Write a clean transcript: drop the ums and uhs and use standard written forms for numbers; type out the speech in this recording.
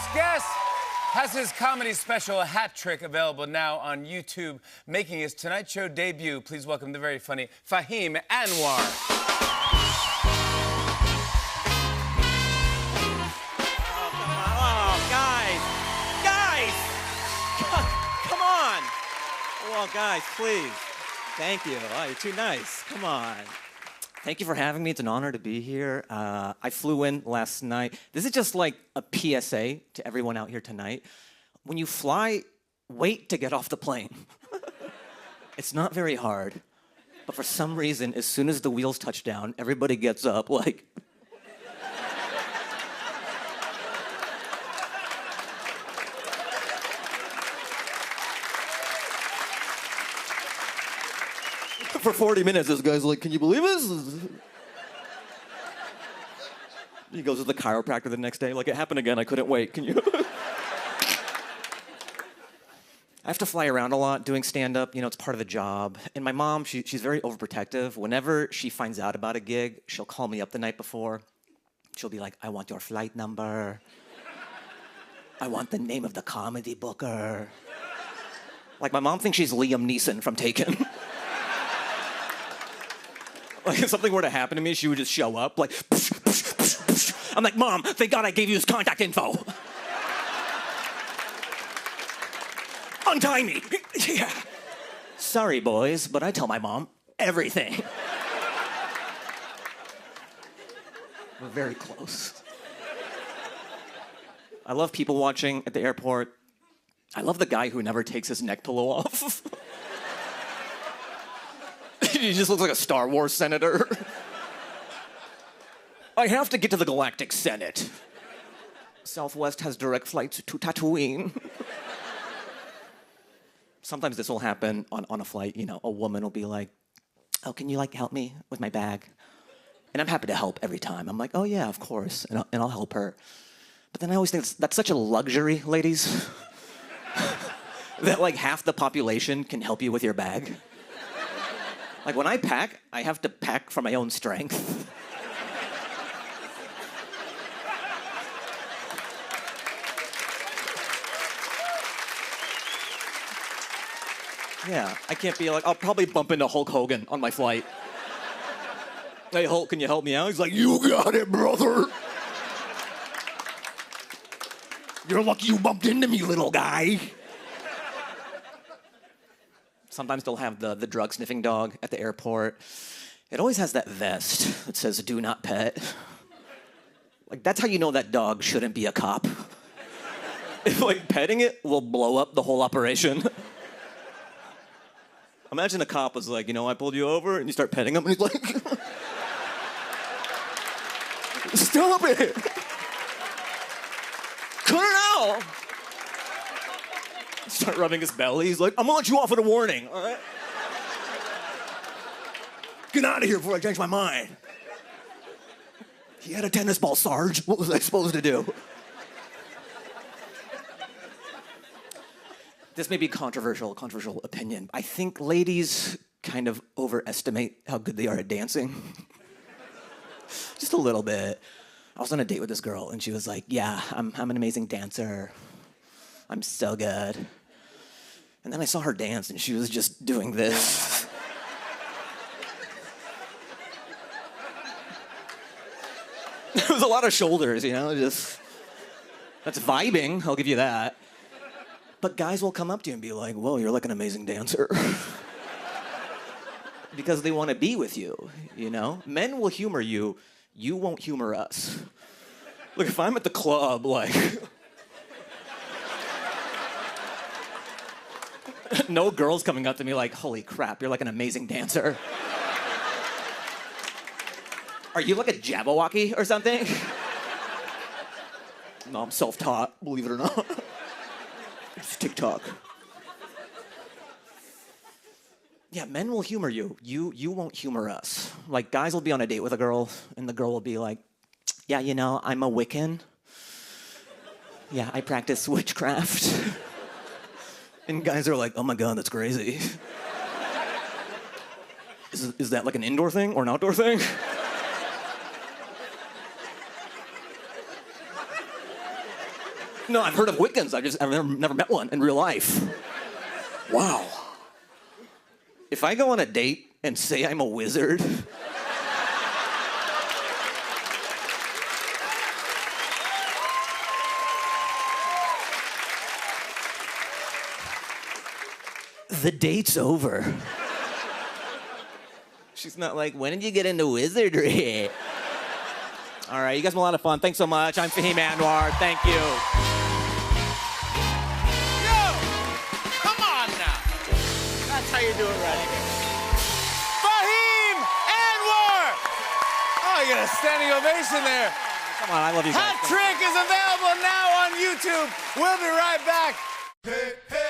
next guest has his comedy special, Hat Trick, available now on YouTube, making his Tonight Show debut. Please welcome the very funny Fahim Anwar. Come on. Oh, guys, please. Thank you. Oh, you're too nice. Come on. Thank you for having me. It's an honor to be here. I flew in last night. This is just like a PSA to everyone out here tonight. When you fly, wait to get off the plane. It's not very hard. But for some reason, as soon as the wheels touch down, everybody gets up like... For 40 minutes, this guy's like, can you believe this? He goes to the chiropractor the next day, like, it happened again, I couldn't wait, can you? I have to fly around a lot doing stand-up, you know, it's part of the job. And my mom, she's very overprotective. Whenever she finds out about a gig, she'll call me up the night before. She'll be like, I want your flight number. I want the name of the comedy booker. Like, my mom thinks she's Liam Neeson from Taken. Like, if something were to happen to me, she would just show up, like, psh, psh, psh, psh. I'm like, Mom, thank God I gave you his contact info. Untie me. Yeah. Sorry, boys, but I tell my mom everything. We're very close. I love people watching at the airport. I love the guy who never takes his neck pillow off. He just looks like a Star Wars senator. I have to get to the Galactic Senate. Southwest has direct flights to Tatooine. Sometimes this will happen on a flight. You know, a woman will be like, oh, can you, like, help me with my bag? And I'm happy to help every time. I'm like, oh, yeah, of course, and I'll help her. But then I always think that's such a luxury, ladies, that, like, half the population can help you with your bag. Like, when I pack, I have to pack from my own strength. Yeah, I can't be like, I'll probably bump into Hulk Hogan on my flight. Hey, Hulk, can you help me out? He's like, you got it, brother. You're lucky you bumped into me, little guy. Sometimes they'll have the drug-sniffing dog at the airport. It always has that vest that says, do not pet. Like, that's how you know that dog shouldn't be a cop. If, like, petting it will blow up the whole operation. Imagine a cop was like, you know, I pulled you over, and you start petting him, and he's like, stop it! Cut it out! Start rubbing his belly. He's like, I'm gonna let you off with a warning, all right? Get out of here before I change my mind. He had a tennis ball, Sarge. What was I supposed to do? This may be controversial opinion. I think ladies kind of overestimate how good they are at dancing. Just a little bit. I was on a date with this girl, and she was like, yeah, I'm an amazing dancer. I'm so good. And then I saw her dance, and she was just doing this. There was a lot of shoulders, you know, just... That's vibing, I'll give you that. But guys will come up to you and be like, whoa, you're like an amazing dancer. Because they want to be with you, you know? Men will humor you. You won't humor us. Look, if I'm at the club, like... no girl's coming up to me like, holy crap, you're like an amazing dancer. Are you like a Jabberwocky or something? No, I'm self-taught, believe it or not. It's TikTok. Yeah, men will humor you. You won't humor us. Like, guys will be on a date with a girl, and the girl will be like, yeah, you know, I'm a Wiccan. Yeah, I practice witchcraft. And guys are like, oh my God, that's crazy. Is that like an indoor thing or an outdoor thing? No, I've heard of Wiccans. I've never met one in real life. Wow. If I go on a date and say I'm a wizard, the date's over. She's not like, when did you get into wizardry? All right, you guys have a lot of fun. Thanks so much. I'm Fahim Anwar. Thank you. Yo! Come on now. That's how you do it right here. Fahim Anwar! Oh, you got a standing ovation there. Come on, I love you guys. Hat Trick is available now on YouTube. We'll be right back. Hey, hey.